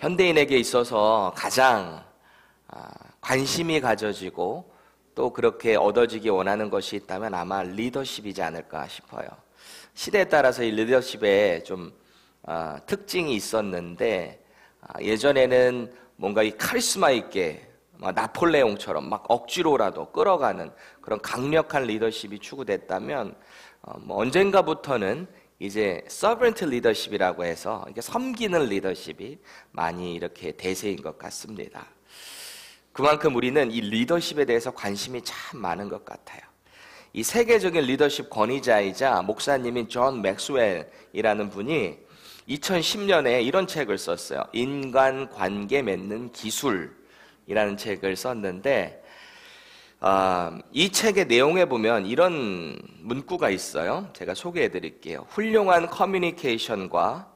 현대인에게 있어서 가장 관심이 가져지고 또 그렇게 얻어지기 원하는 것이 있다면 아마 리더십이지 않을까 싶어요. 시대에 따라서 이 리더십에 좀 특징이 있었는데, 예전에는 뭔가 이 카리스마 있게 나폴레옹처럼 막 억지로라도 끌어가는 그런 강력한 리더십이 추구됐다면, 언젠가부터는 이제 서번트 리더십이라고 해서 이렇게 섬기는 리더십이 많이 이렇게 대세인 것 같습니다. 그만큼 우리는 이 리더십에 대해서 관심이 참 많은 것 같아요. 이 세계적인 리더십 권위자이자 목사님인 존 맥스웰이라는 분이 2010년에 이런 책을 썼어요. 인간관계 맺는 기술이라는 책을 썼는데, 이 책의 내용에 보면 이런 문구가 있어요. 제가 소개해 드릴게요. 훌륭한 커뮤니케이션과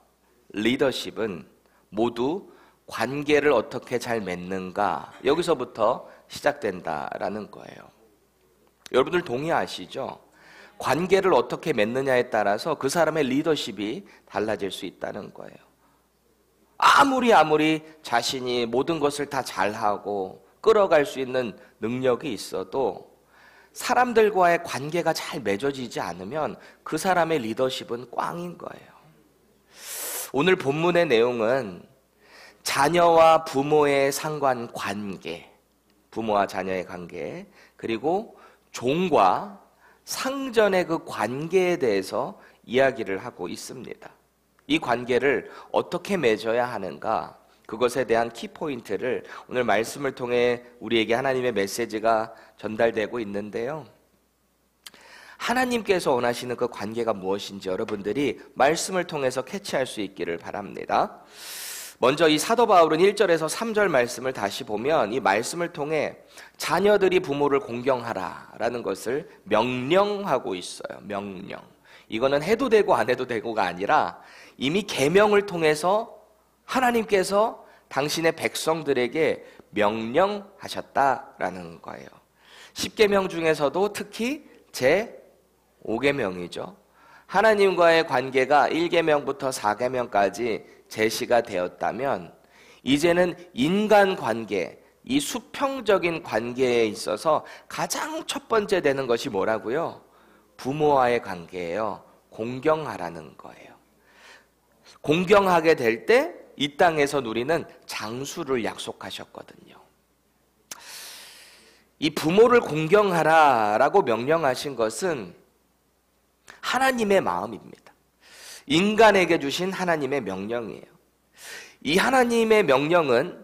리더십은 모두 관계를 어떻게 잘 맺는가, 여기서부터 시작된다라는 거예요. 여러분들 동의하시죠? 관계를 어떻게 맺느냐에 따라서 그 사람의 리더십이 달라질 수 있다는 거예요. 아무리 자신이 모든 것을 다 잘하고 끌어갈 수 있는 능력이 있어도 사람들과의 관계가 잘 맺어지지 않으면 그 사람의 리더십은 꽝인 거예요. 오늘 본문의 내용은 자녀와 부모의 상관관계, 부모와 자녀의 관계, 그리고 종과 상전의 그 관계에 대해서 이야기를 하고 있습니다. 이 관계를 어떻게 맺어야 하는가, 그것에 대한 키포인트를 오늘 말씀을 통해 우리에게 하나님의 메시지가 전달되고 있는데요. 하나님께서 원하시는 그 관계가 무엇인지 여러분들이 말씀을 통해서 캐치할 수 있기를 바랍니다. 먼저 이 사도 바울은 1절에서 3절 말씀을 다시 보면 이 말씀을 통해 자녀들이 부모를 공경하라라는 것을 명령하고 있어요. 명령. 이거는 해도 되고 안 해도 되고가 아니라 이미 계명을 통해서 하나님께서 당신의 백성들에게 명령하셨다라는 거예요. 10계명 중에서도 특히 제5계명이죠. 하나님과의 관계가 1계명부터 4계명까지 제시가 되었다면 이제는 인간관계, 이 수평적인 관계에 있어서 가장 첫 번째 되는 것이 뭐라고요? 부모와의 관계예요. 공경하라는 거예요. 공경하게 될 때 이 땅에서 누리는 장수를 약속하셨거든요. 이 부모를 공경하라라고 명령하신 것은 하나님의 마음입니다. 인간에게 주신 하나님의 명령이에요. 이 하나님의 명령은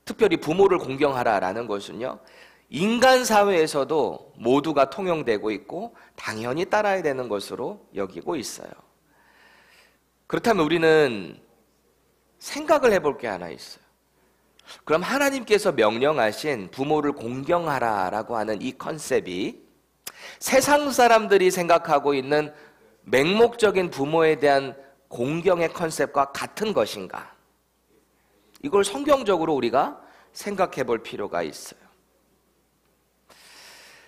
특별히 부모를 공경하라라는 것은요, 인간 사회에서도 모두가 통용되고 있고 당연히 따라야 되는 것으로 여기고 있어요. 그렇다면 우리는 생각을 해볼 게 하나 있어요. 그럼 하나님께서 명령하신 부모를 공경하라라고 하는 이 컨셉이 세상 사람들이 생각하고 있는 맹목적인 부모에 대한 공경의 컨셉과 같은 것인가? 이걸 성경적으로 우리가 생각해 볼 필요가 있어요.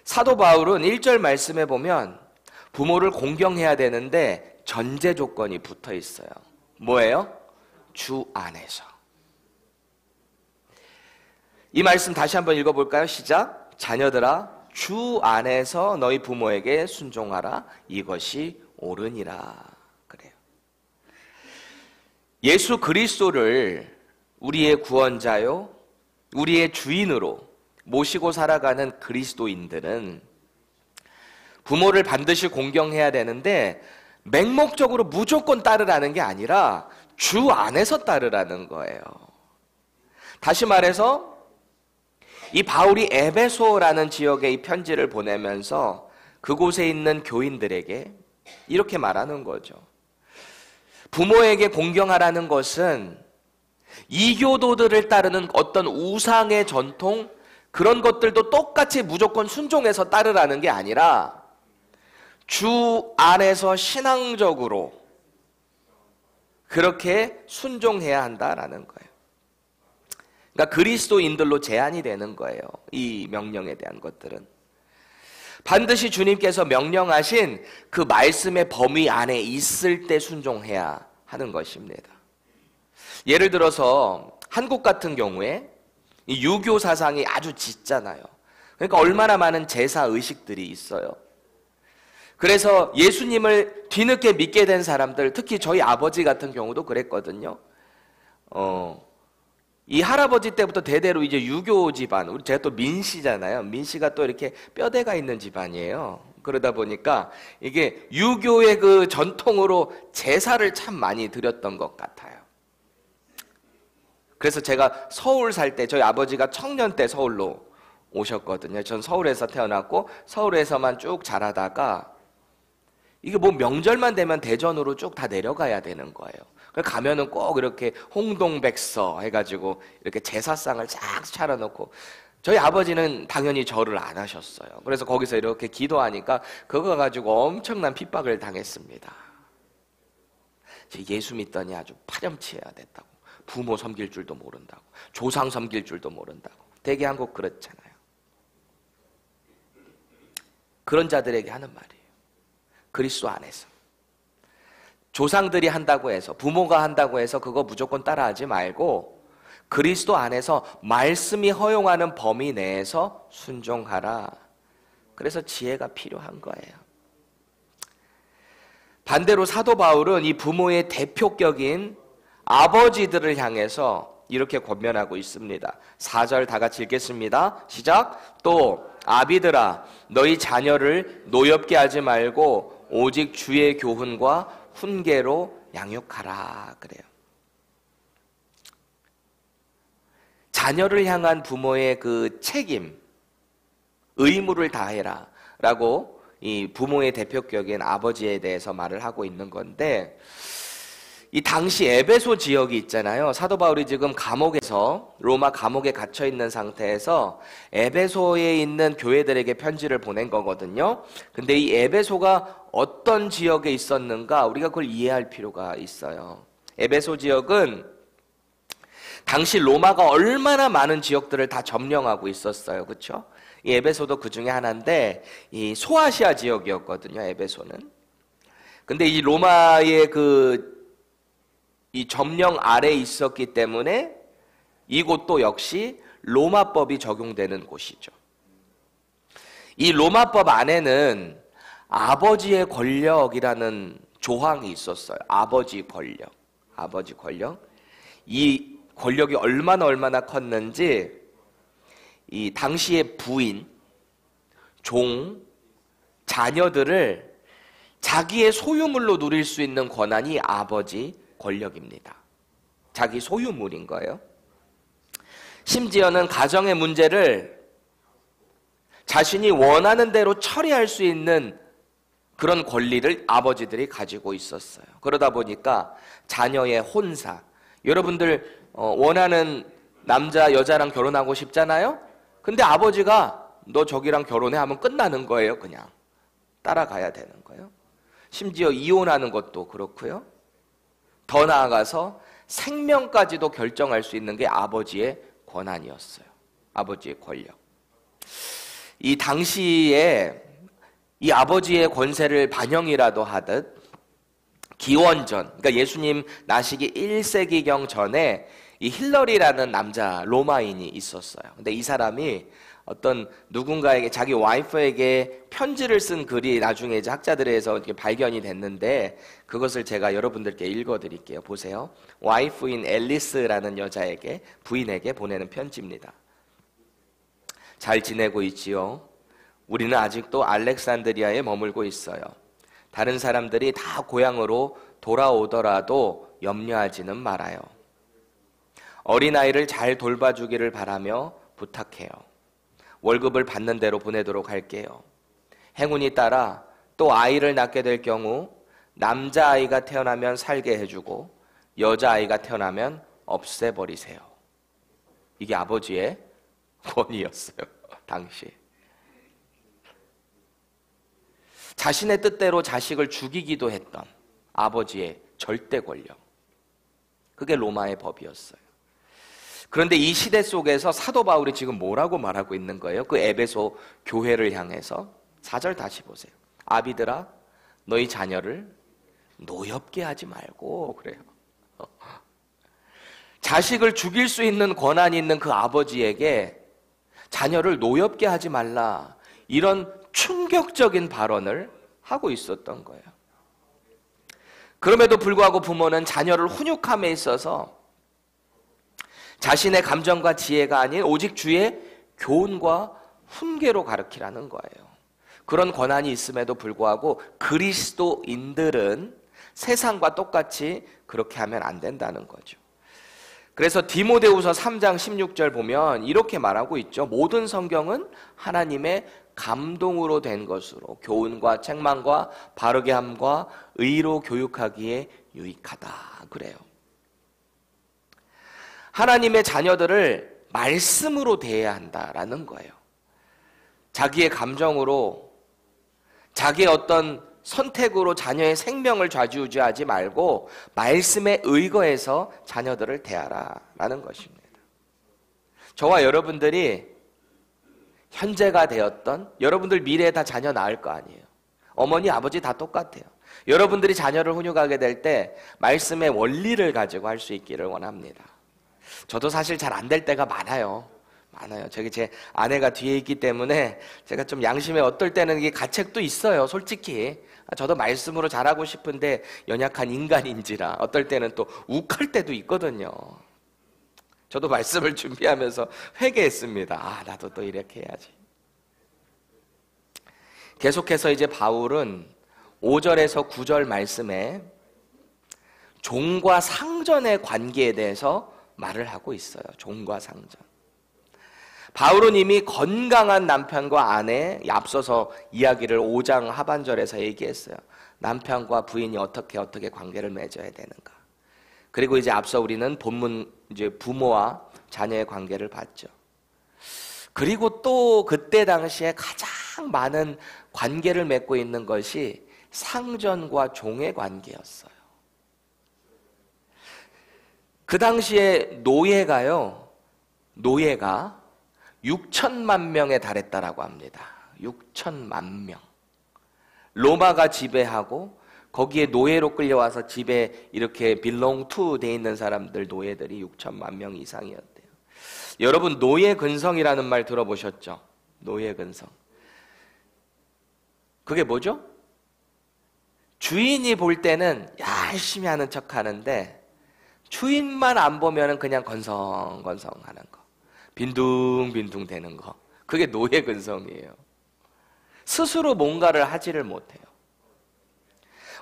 사도 바울은 1절 말씀에 보면 부모를 공경해야 되는데 전제 조건이 붙어 있어요. 뭐예요? 주 안에서. 이 말씀 다시 한번 읽어볼까요? 시작. 자녀들아, 주 안에서 너희 부모에게 순종하라. 이것이 옳으니라. 그래요. 예수 그리스도를 우리의 구원자요, 우리의 주인으로 모시고 살아가는 그리스도인들은 부모를 반드시 공경해야 되는데 맹목적으로 무조건 따르라는 게 아니라 주 안에서 따르라는 거예요. 다시 말해서 이 바울이 에베소라는 지역에 이 편지를 보내면서 그곳에 있는 교인들에게 이렇게 말하는 거죠. 부모에게 공경하라는 것은 이교도들을 따르는 어떤 우상의 전통, 그런 것들도 똑같이 무조건 순종해서 따르라는 게 아니라 주 안에서 신앙적으로 그렇게 순종해야 한다라는 거예요. 그러니까 그리스도인들로 제한이 되는 거예요. 이 명령에 대한 것들은. 반드시 주님께서 명령하신 그 말씀의 범위 안에 있을 때 순종해야 하는 것입니다. 예를 들어서 한국 같은 경우에 이 유교 사상이 아주 짙잖아요. 그러니까 얼마나 많은 제사 의식들이 있어요. 그래서 예수님을 뒤늦게 믿게 된 사람들, 특히 저희 아버지 같은 경우도 그랬거든요. 이 할아버지 때부터 대대로 이제 유교 집안, 우리 제가 또 민씨잖아요. 민씨가 또 이렇게 뼈대가 있는 집안이에요. 그러다 보니까 이게 유교의 그 전통으로 제사를 참 많이 드렸던 것 같아요. 그래서 제가 서울 살 때, 저희 아버지가 청년 때 서울로 오셨거든요. 전 서울에서 태어났고 서울에서만 쭉 자라다가 이게 뭐 명절만 되면 대전으로 쭉 다 내려가야 되는 거예요. 가면은 꼭 이렇게 홍동백서 해가지고 이렇게 제사상을 쫙 차려놓고, 저희 아버지는 당연히 절을 안 하셨어요. 그래서 거기서 이렇게 기도하니까 그거 가지고 엄청난 핍박을 당했습니다. 예수 믿더니 아주 파렴치해야 됐다고, 부모 섬길 줄도 모른다고, 조상 섬길 줄도 모른다고. 대개 한국 그렇잖아요. 그런 자들에게 하는 말이에요. 그리스도 안에서 조상들이 한다고 해서, 부모가 한다고 해서 그거 무조건 따라하지 말고 그리스도 안에서 말씀이 허용하는 범위 내에서 순종하라. 그래서 지혜가 필요한 거예요. 반대로 사도 바울은 이 부모의 대표격인 아버지들을 향해서 이렇게 권면하고 있습니다. 4절 다 같이 읽겠습니다. 시작. 또 아비들아, 너희 자녀를 노엽게 하지 말고 오직 주의 교훈과 훈계로 양육하라. 그래요. 자녀를 향한 부모의 그 책임, 의무를 다해라 라고 이 부모의 대표격인 아버지에 대해서 말을 하고 있는 건데, 이 당시 에베소 지역이 있잖아요. 사도 바울이 지금 감옥에서, 로마 감옥에 갇혀 있는 상태에서 에베소에 있는 교회들에게 편지를 보낸 거거든요. 근데 이 에베소가 어떤 지역에 있었는가, 우리가 그걸 이해할 필요가 있어요. 에베소 지역은 당시 로마가 얼마나 많은 지역들을 다 점령하고 있었어요. 그렇죠? 이 에베소도 그 중에 하나인데, 이 소아시아 지역이었거든요, 에베소는. 근데 이 로마의 이 점령 아래에 있었기 때문에 이곳도 역시 로마법이 적용되는 곳이죠. 이 로마법 안에는 아버지의 권력이라는 조항이 있었어요. 아버지 권력. 아버지 권력. 이 권력이 얼마나 컸는지, 이 당시의 부인, 종, 자녀들을 자기의 소유물로 누릴 수 있는 권한이 아버지 권력입니다. 자기 소유물인 거예요. 심지어는 가정의 문제를 자신이 원하는 대로 처리할 수 있는 그런 권리를 아버지들이 가지고 있었어요. 그러다 보니까 자녀의 혼사, 여러분들 원하는 남자 여자랑 결혼하고 싶잖아요. 근데 아버지가 너 저기랑 결혼해 하면 끝나는 거예요. 그냥 따라가야 되는 거예요. 심지어 이혼하는 것도 그렇고요. 더 나아가서 생명까지도 결정할 수 있는 게 아버지의 권한이었어요. 아버지의 권력. 이 당시에 이 아버지의 권세를 반영이라도 하듯 기원전, 그러니까 예수님 나시기 1세기경 전에 이 힐러리라는 남자 로마인이 있었어요. 근데 이 사람이 어떤 누군가에게, 자기 와이프에게 편지를 쓴 글이 나중에 이제 학자들에 의해서 발견이 됐는데, 그것을 제가 여러분들께 읽어드릴게요. 보세요. 와이프인 앨리스라는 여자에게, 부인에게 보내는 편지입니다. 잘 지내고 있지요? 우리는 아직도 알렉산드리아에 머물고 있어요. 다른 사람들이 다 고향으로 돌아오더라도 염려하지는 말아요. 어린아이를 잘 돌봐주기를 바라며 부탁해요. 월급을 받는 대로 보내도록 할게요. 행운이 따라 또 아이를 낳게 될 경우 남자아이가 태어나면 살게 해주고 여자아이가 태어나면 없애버리세요. 이게 아버지의 권위였어요. 당시. 자신의 뜻대로 자식을 죽이기도 했던 아버지의 절대 권력. 그게 로마의 법이었어요. 그런데 이 시대 속에서 사도 바울이 지금 뭐라고 말하고 있는 거예요? 그 에베소 교회를 향해서 4절 다시 보세요. 아비들아, 너희 자녀를 노엽게 하지 말고 그래요. 자식을 죽일 수 있는 권한이 있는 그 아버지에게 자녀를 노엽게 하지 말라, 이런 충격적인 발언을 하고 있었던 거예요. 그럼에도 불구하고 부모는 자녀를 훈육함에 있어서 자신의 감정과 지혜가 아닌 오직 주의 교훈과 훈계로 가르치라는 거예요. 그런 권한이 있음에도 불구하고 그리스도인들은 세상과 똑같이 그렇게 하면 안 된다는 거죠. 그래서 디모데후서 3장 16절 보면 이렇게 말하고 있죠. 모든 성경은 하나님의 감동으로 된 것으로 교훈과 책망과 바르게 함과 의로 교육하기에 유익하다 그래요. 하나님의 자녀들을 말씀으로 대해야 한다라는 거예요. 자기의 감정으로, 자기의 어떤 선택으로 자녀의 생명을 좌지우지하지 말고 말씀에 의거해서 자녀들을 대하라라는 것입니다. 저와 여러분들이 현재가 되었던, 여러분들 미래에 다 자녀 낳을 거 아니에요. 어머니 아버지 다 똑같아요. 여러분들이 자녀를 훈육하게 될 때 말씀의 원리를 가지고 할 수 있기를 원합니다. 저도 사실 잘 안 될 때가 많아요. 저기 제 아내가 뒤에 있기 때문에 제가 좀 양심에 어떨 때는 이게 가책도 있어요. 솔직히 저도 말씀으로 잘하고 싶은데 연약한 인간인지라 어떨 때는 또 욱할 때도 있거든요. 저도 말씀을 준비하면서 회개했습니다. 나도 또 이렇게 해야지. 계속해서 이제 바울은 5절에서 9절 말씀에 종과 상전의 관계에 대해서 말을 하고 있어요. 종과 상전. 바울은 이미 건강한 남편과 아내, 앞서서 이야기를 5장 하반절에서 얘기했어요. 남편과 부인이 어떻게 관계를 맺어야 되는가. 그리고 이제 앞서 우리는 본문 이제 부모와 자녀의 관계를 봤죠. 그리고 또 그때 당시에 가장 많은 관계를 맺고 있는 것이 상전과 종의 관계였어요. 그 당시에 노예가 6천만 명에 달했다라고 합니다. 6천만 명. 로마가 지배하고 거기에 노예로 끌려와서 집에 이렇게 belong to 돼 있는 사람들, 노예들이 6천만 명 이상이었대요. 여러분, 노예 근성이라는 말 들어보셨죠? 노예 근성. 그게 뭐죠? 주인이 볼 때는 열심히 하는 척 하는데 주인만 안 보면 그냥 건성건성 하는 거. 빈둥빈둥 되는 거. 그게 노예 근성이에요. 스스로 뭔가를 하지를 못해요.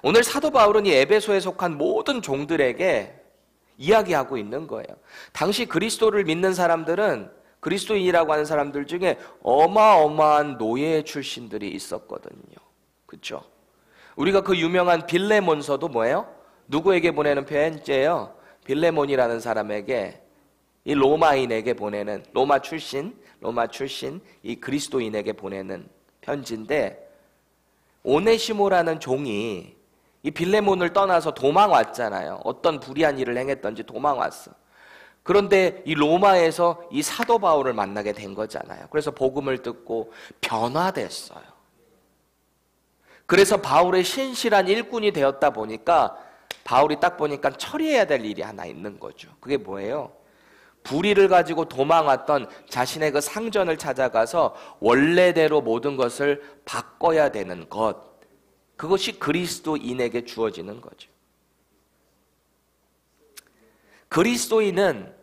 오늘 사도 바울은 이 에베소에 속한 모든 종들에게 이야기하고 있는 거예요. 당시 그리스도를 믿는 사람들은, 그리스도인이라고 하는 사람들 중에 어마어마한 노예 출신들이 있었거든요. 그렇죠? 우리가 그 유명한 빌레몬서도 뭐예요? 누구에게 보내는 편지예요? 빌레몬이라는 사람에게, 이 로마인에게 보내는, 로마 출신 이 그리스도인에게 보내는 편지인데, 오네시모라는 종이 이 빌레몬을 떠나서 도망왔잖아요. 어떤 불의한 일을 행했던지 도망왔어. 그런데 이 로마에서 이 사도 바울을 만나게 된 거잖아요. 그래서 복음을 듣고 변화됐어요. 그래서 바울의 신실한 일꾼이 되었다 보니까 바울이 딱 보니까 처리해야 될 일이 하나 있는 거죠. 그게 뭐예요? 불의를 가지고 도망왔던 자신의 그 상전을 찾아가서 원래대로 모든 것을 바꿔야 되는 것. 그것이 그리스도인에게 주어지는 거죠. 그리스도인은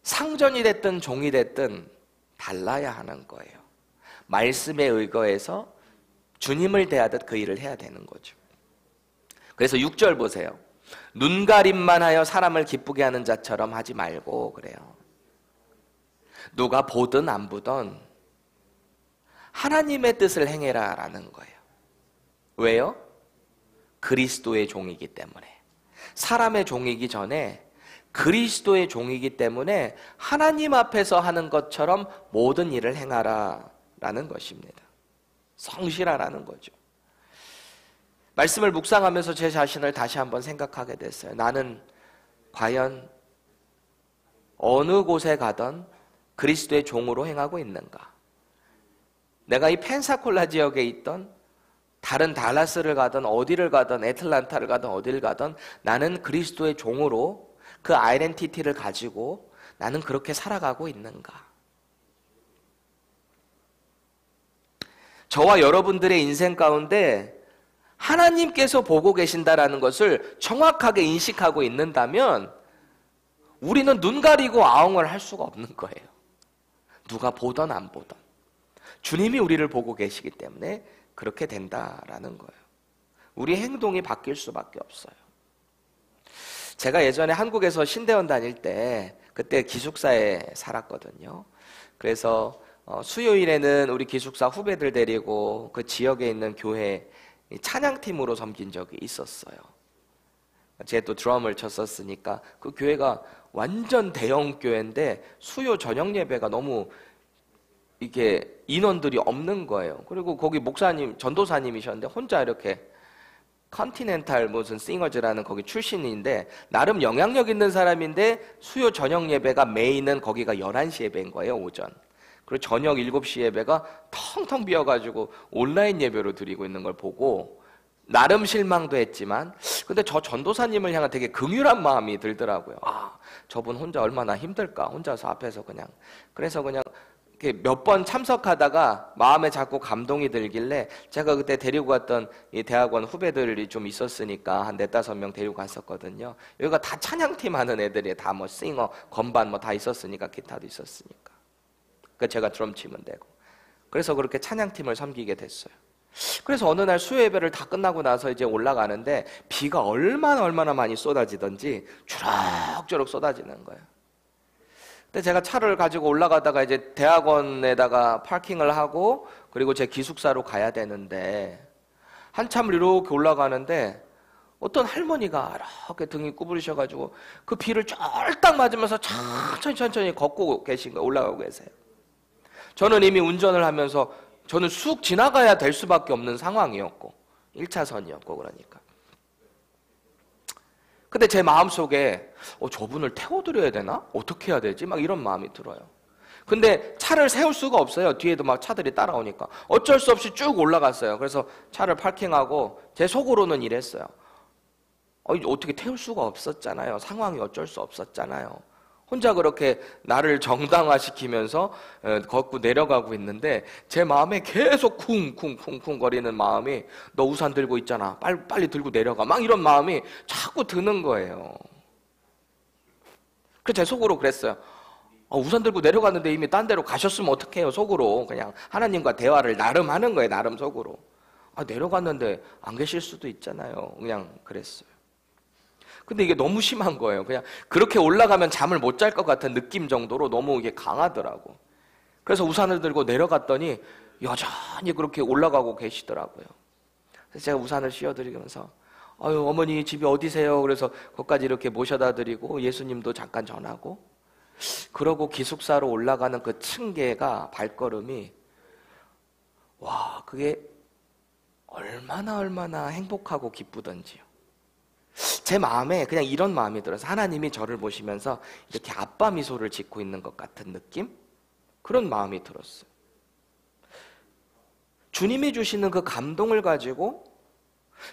상전이 됐든 종이 됐든 달라야 하는 거예요. 말씀에 의거해서 주님을 대하듯 그 일을 해야 되는 거죠. 그래서 6절 보세요. 눈가림만 하여 사람을 기쁘게 하는 자처럼 하지 말고 그래요. 누가 보든 안 보든 하나님의 뜻을 행해라 라는 거예요. 왜요? 그리스도의 종이기 때문에. 사람의 종이기 전에 그리스도의 종이기 때문에 하나님 앞에서 하는 것처럼 모든 일을 행하라 라는 것입니다. 성실하라는 거죠. 말씀을 묵상하면서 제 자신을 다시 한번 생각하게 됐어요. 나는 과연 어느 곳에 가든 그리스도의 종으로 행하고 있는가? 내가 이 펜사콜라 지역에 있던 다른 달라스를 가든 어디를 가든 애틀란타를 가든 어디를 가든 나는 그리스도의 종으로 그 아이덴티티를 가지고 나는 그렇게 살아가고 있는가? 저와 여러분들의 인생 가운데 하나님께서 보고 계신다라는 것을 정확하게 인식하고 있는다면 우리는 눈 가리고 아웅을 할 수가 없는 거예요. 누가 보던 안 보던 주님이 우리를 보고 계시기 때문에 그렇게 된다라는 거예요. 우리 행동이 바뀔 수밖에 없어요. 제가 예전에 한국에서 신대원 다닐 때 그때 기숙사에 살았거든요. 그래서 수요일에는 우리 기숙사 후배들 데리고 그 지역에 있는 교회 찬양팀으로 섬긴 적이 있었어요. 제가 또 드럼을 쳤었으니까 그 교회가 완전 대형 교회인데 수요 저녁 예배가 너무 이게 인원들이 없는 거예요. 그리고 거기 목사님, 전도사님이셨는데 혼자 이렇게 컨티넨탈 무슨 싱어즈라는 거기 출신인데 나름 영향력 있는 사람인데 수요 저녁 예배가 메인은 거기가 11시 예배인 거예요, 오전. 그리고 저녁 7시 예배가 텅텅 비어가지고 온라인 예배로 드리고 있는 걸 보고 나름 실망도 했지만 근데 저 전도사님을 향한 되게 긍휼한 마음이 들더라고요. 아, 저분 혼자 얼마나 힘들까, 혼자서 앞에서 그냥. 그래서 그냥 몇 번 참석하다가 마음에 자꾸 감동이 들길래 제가 그때 데리고 갔던 이 대학원 후배들이 좀 있었으니까 한 4-5명 데리고 갔었거든요. 여기가 다 찬양팀 하는 애들이 다 뭐 싱어, 건반 뭐 다 있었으니까, 기타도 있었으니까. 그러니까 제가 드럼 치면 되고. 그래서 그렇게 찬양팀을 섬기게 됐어요. 그래서 어느 날 수요 예배를 다 끝나고 나서 이제 올라가는데 비가 얼마나 많이 쏟아지던지 주럭주럭 쏟아지는 거예요. 근데 제가 차를 가지고 올라가다가 이제 대학원에다가 파킹을 하고 그리고 제 기숙사로 가야 되는데 한참을 이렇게 올라가는데 어떤 할머니가 이렇게 등이 구부리셔가지고 그 비를 쫄딱 맞으면서 천천히 걷고 계신 거예요. 올라가고 계세요. 저는 이미 운전을 하면서 저는 쑥 지나가야 될 수밖에 없는 상황이었고 1차선이었고 그러니까. 근데 제 마음속에 저분을 태워드려야 되나? 어떻게 해야 되지? 막 이런 마음이 들어요. 근데 차를 세울 수가 없어요. 뒤에도 막 차들이 따라오니까. 어쩔 수 없이 쭉 올라갔어요. 그래서 차를 파킹하고 제 속으로는 이랬어요. 어떻게 태울 수가 없었잖아요. 상황이 어쩔 수 없었잖아요. 혼자 그렇게 나를 정당화시키면서 걷고 내려가고 있는데 제 마음에 계속 쿵쿵쿵쿵 거리는 마음이 너 우산 들고 있잖아. 빨리 들고 내려가. 막 이런 마음이 자꾸 드는 거예요. 그래서 제 속으로 그랬어요. 우산 들고 내려갔는데 이미 딴 데로 가셨으면 어떡해요. 속으로 그냥 하나님과 대화를 나름 하는 거예요. 나름 속으로. 내려갔는데 안 계실 수도 있잖아요. 그냥 그랬어요. 근데 이게 너무 심한 거예요. 그냥 그렇게 올라가면 잠을 못 잘 것 같은 느낌 정도로 너무 이게 강하더라고. 그래서 우산을 들고 내려갔더니 여전히 그렇게 올라가고 계시더라고요. 그래서 제가 우산을 씌워드리면서 어머니 집이 어디세요? 그래서 거기까지 이렇게 모셔다 드리고 예수님도 잠깐 전하고 그러고 기숙사로 올라가는 그 층계가 발걸음이 와 그게 얼마나 행복하고 기쁘던지요. 제 마음에 그냥 이런 마음이 들어서 하나님이 저를 보시면서 이렇게 아빠 미소를 짓고 있는 것 같은 느낌? 그런 마음이 들었어요. 주님이 주시는 그 감동을 가지고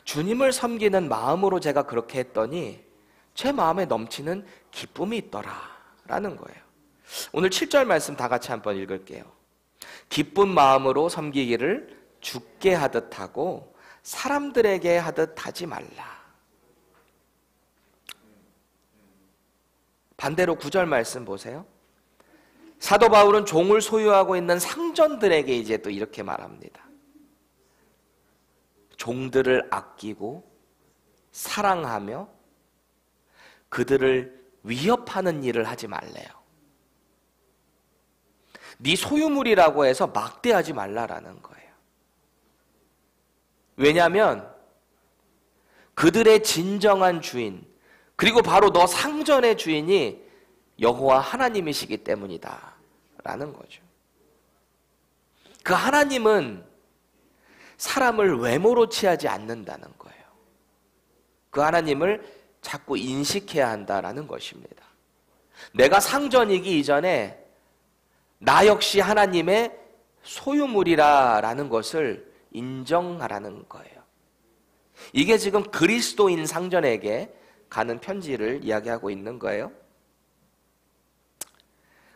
주님을 섬기는 마음으로 제가 그렇게 했더니 제 마음에 넘치는 기쁨이 있더라라는 거예요. 오늘 7절 말씀 다 같이 한번 읽을게요. 기쁜 마음으로 섬기기를 주께 하듯 하고 사람들에게 하듯 하지 말라. 반대로 9절 말씀 보세요. 사도 바울은 종을 소유하고 있는 상전들에게 이제 또 이렇게 말합니다. 종들을 아끼고 사랑하며 그들을 위협하는 일을 하지 말래요. 네 소유물이라고 해서 막대하지 말라라는 거예요. 왜냐하면 그들의 진정한 주인 그리고 바로 너 상전의 주인이 여호와 하나님이시기 때문이다 라는 거죠. 그 하나님은 사람을 외모로 취하지 않는다는 거예요. 그 하나님을 자꾸 인식해야 한다라는 것입니다. 내가 상전이기 이전에 나 역시 하나님의 소유물이라는 것을 인정하라는 거예요. 이게 지금 그리스도인 상전에게 가는 편지를 이야기하고 있는 거예요.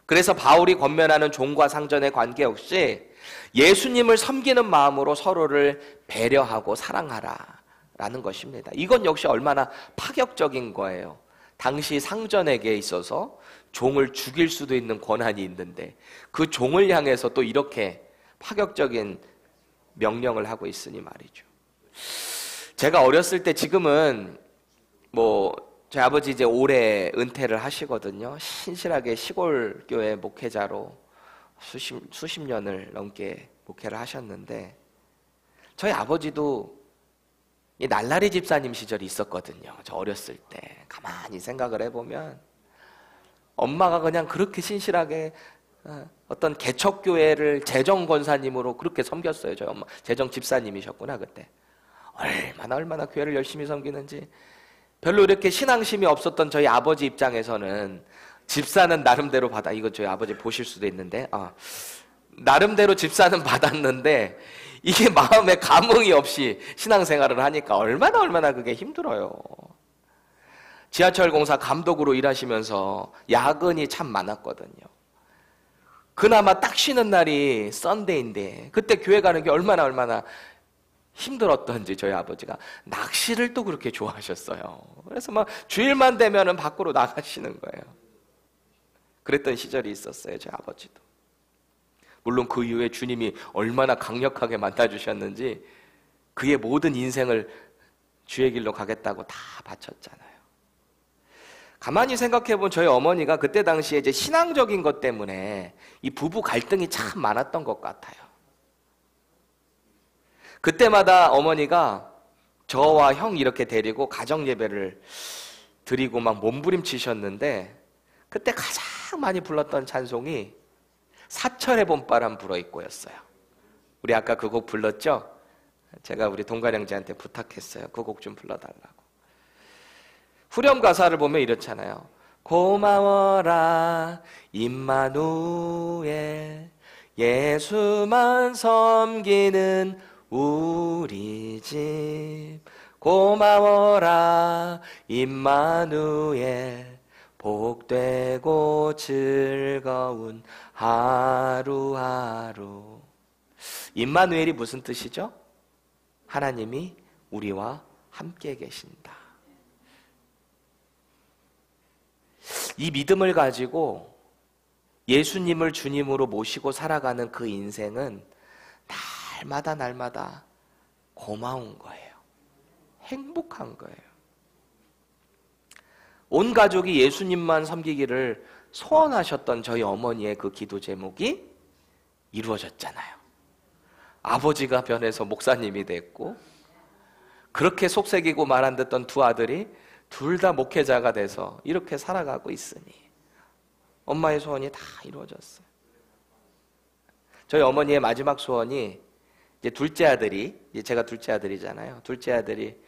그래서 바울이 권면하는 종과 상전의 관계 역시 예수님을 섬기는 마음으로 서로를 배려하고 사랑하라 라는 것입니다. 이건 역시 얼마나 파격적인 거예요. 당시 상전에게 있어서 종을 죽일 수도 있는 권한이 있는데 그 종을 향해서 또 이렇게 파격적인 명령을 하고 있으니 말이죠. 제가 어렸을 때, 지금은 저희 아버지 이제 올해 은퇴를 하시거든요. 신실하게 시골 교회 목회자로 수십 년을 넘게 목회를 하셨는데, 저희 아버지도 이 날라리 집사님 시절이 있었거든요. 저 어렸을 때 가만히 생각을 해보면 엄마가 그냥 그렇게 신실하게 어떤 개척교회를 재정 권사님으로 그렇게 섬겼어요. 저희 엄마 재정 집사님이셨구나 그때. 얼마나 교회를 열심히 섬기는지. 별로 이렇게 신앙심이 없었던 저희 아버지 입장에서는 집사는 나름대로 이거 저희 아버지 보실 수도 있는데 나름대로 집사는 받았는데 이게 마음에 감흥이 없이 신앙생활을 하니까 얼마나 그게 힘들어요. 지하철 공사 감독으로 일하시면서 야근이 참 많았거든요. 그나마 딱 쉬는 날이 썬데이인데 그때 교회 가는 게 얼마나 힘들었던지 저희 아버지가 낚시를 또 그렇게 좋아하셨어요. 그래서 막 주일만 되면은 밖으로 나가시는 거예요. 그랬던 시절이 있었어요, 저희 아버지도. 물론 그 이후에 주님이 얼마나 강력하게 만나주셨는지 그의 모든 인생을 주의 길로 가겠다고 다 바쳤잖아요. 가만히 생각해보면 저희 어머니가 그때 당시에 이제 신앙적인 것 때문에 이 부부 갈등이 참 많았던 것 같아요. 그때마다 어머니가 저와 형 이렇게 데리고 가정 예배를 드리고 막 몸부림치셨는데 그때 가장 많이 불렀던 찬송이 사철의 봄바람 불어있고였어요. 우리 아까 그 곡 불렀죠? 제가 우리 동가령제한테 부탁했어요. 그 곡 좀 불러달라고. 후렴 가사를 보면 이렇잖아요. 고마워라 임마누엘 예수만 섬기는 우리 집 고마워라 임마누엘 복되고 즐거운 하루하루. 임마누엘이 무슨 뜻이죠? 하나님이 우리와 함께 계신다. 이 믿음을 가지고 예수님을 주님으로 모시고 살아가는 그 인생은 날마다 고마운 거예요. 행복한 거예요. 온 가족이 예수님만 섬기기를 소원하셨던 저희 어머니의 그 기도 제목이 이루어졌잖아요. 아버지가 변해서 목사님이 됐고 그렇게 속색이고 말 안 듣던 두 아들이 둘 다 목회자가 돼서 이렇게 살아가고 있으니 엄마의 소원이 다 이루어졌어요. 저희 어머니의 마지막 소원이 이제 둘째 아들이, 제가 둘째 아들이잖아요. 둘째 아들이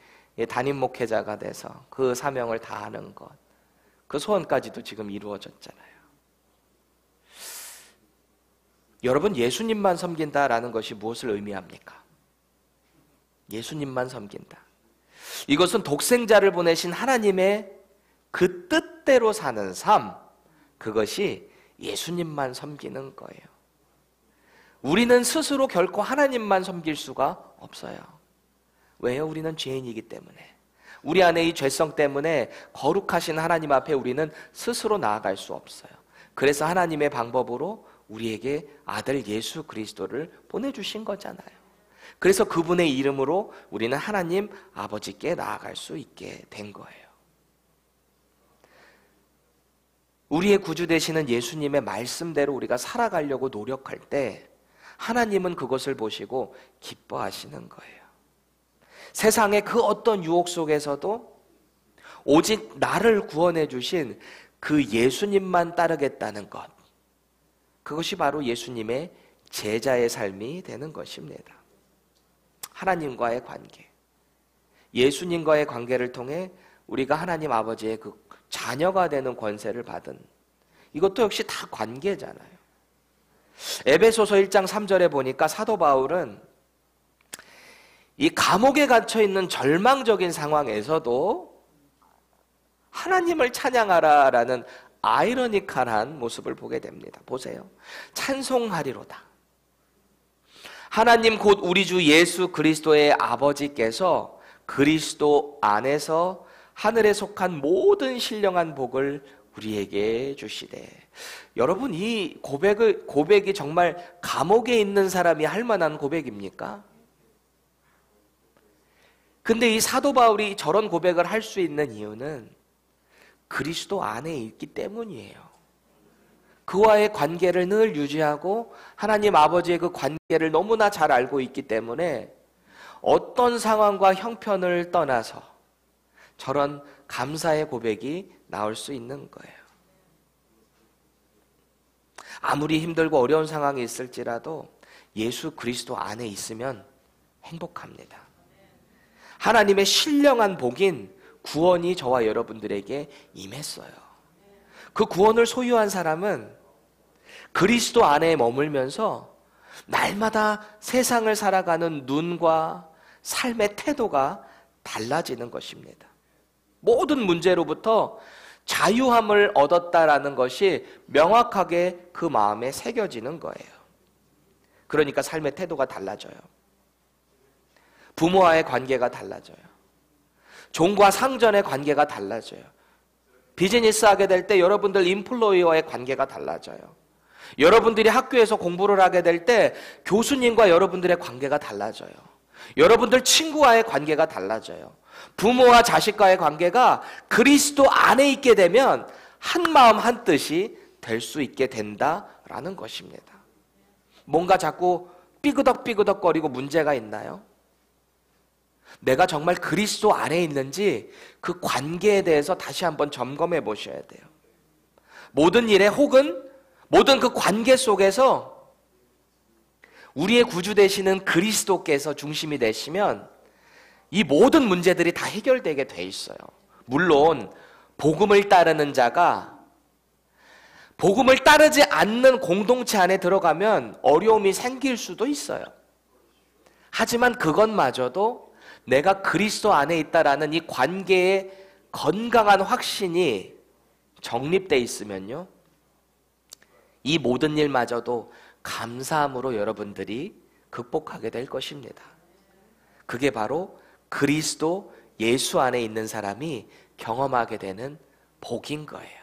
담임 목회자가 돼서 그 사명을 다하는 것, 그 소원까지도 지금 이루어졌잖아요. 여러분, 예수님만 섬긴다라는 것이 무엇을 의미합니까? 예수님만 섬긴다. 이것은 독생자를 보내신 하나님의 그 뜻대로 사는 삶, 그것이 예수님만 섬기는 거예요. 우리는 스스로 결코 하나님만 섬길 수가 없어요. 왜요? 우리는 죄인이기 때문에. 우리 안에 이 죄성 때문에 거룩하신 하나님 앞에 우리는 스스로 나아갈 수 없어요. 그래서 하나님의 방법으로 우리에게 아들 예수 그리스도를 보내주신 거잖아요. 그래서 그분의 이름으로 우리는 하나님 아버지께 나아갈 수 있게 된 거예요. 우리의 구주 되시는 예수님의 말씀대로 우리가 살아가려고 노력할 때 하나님은 그것을 보시고 기뻐하시는 거예요. 세상의 그 어떤 유혹 속에서도 오직 나를 구원해 주신 그 예수님만 따르겠다는 것, 그것이 바로 예수님의 제자의 삶이 되는 것입니다. 하나님과의 관계, 예수님과의 관계를 통해 우리가 하나님 아버지의 그 자녀가 되는 권세를 받은, 이것도 역시 다 관계잖아요. 에베소서 1장 3절에 보니까 사도 바울은 이 감옥에 갇혀 있는 절망적인 상황에서도 하나님을 찬양하라라는 아이러니컬한 모습을 보게 됩니다. 보세요. 찬송하리로다. 하나님 곧 우리 주 예수 그리스도의 아버지께서 그리스도 안에서 하늘에 속한 모든 신령한 복을 우리에게 주시되. 여러분, 이 고백이 정말 감옥에 있는 사람이 할 만한 고백입니까? 근데 이 사도 바울이 저런 고백을 할 수 있는 이유는 그리스도 안에 있기 때문이에요. 그와의 관계를 늘 유지하고 하나님 아버지의 그 관계를 너무나 잘 알고 있기 때문에 어떤 상황과 형편을 떠나서 저런 감사의 고백이 나올 수 있는 거예요. 아무리 힘들고 어려운 상황이 있을지라도 예수 그리스도 안에 있으면 행복합니다. 하나님의 신령한 복인 구원이 저와 여러분들에게 임했어요. 그 구원을 소유한 사람은 그리스도 안에 머물면서 날마다 세상을 살아가는 눈과 삶의 태도가 달라지는 것입니다. 모든 문제로부터 자유함을 얻었다라는 것이 명확하게 그 마음에 새겨지는 거예요. 그러니까 삶의 태도가 달라져요. 부모와의 관계가 달라져요. 종과 상전의 관계가 달라져요. 비즈니스 하게 될 때 여러분들 인플로이어의 관계가 달라져요. 여러분들이 학교에서 공부를 하게 될 때 교수님과 여러분들의 관계가 달라져요. 여러분들 친구와의 관계가 달라져요. 부모와 자식과의 관계가 그리스도 안에 있게 되면 한 마음 한 뜻이 될 수 있게 된다라는 것입니다. 뭔가 자꾸 삐그덕삐그덕거리고 문제가 있나요? 내가 정말 그리스도 안에 있는지 그 관계에 대해서 다시 한번 점검해 보셔야 돼요. 모든 일에 혹은 모든 그 관계 속에서 우리의 구주 되시는 그리스도께서 중심이 되시면 이 모든 문제들이 다 해결되게 돼 있어요. 물론 복음을 따르는 자가 복음을 따르지 않는 공동체 안에 들어가면 어려움이 생길 수도 있어요. 하지만 그것마저도 내가 그리스도 안에 있다라는 이 관계의 건강한 확신이 정립되어 있으면요, 이 모든 일마저도 감사함으로 여러분들이 극복하게 될 것입니다. 그게 바로 그리스도 예수 안에 있는 사람이 경험하게 되는 복인 거예요.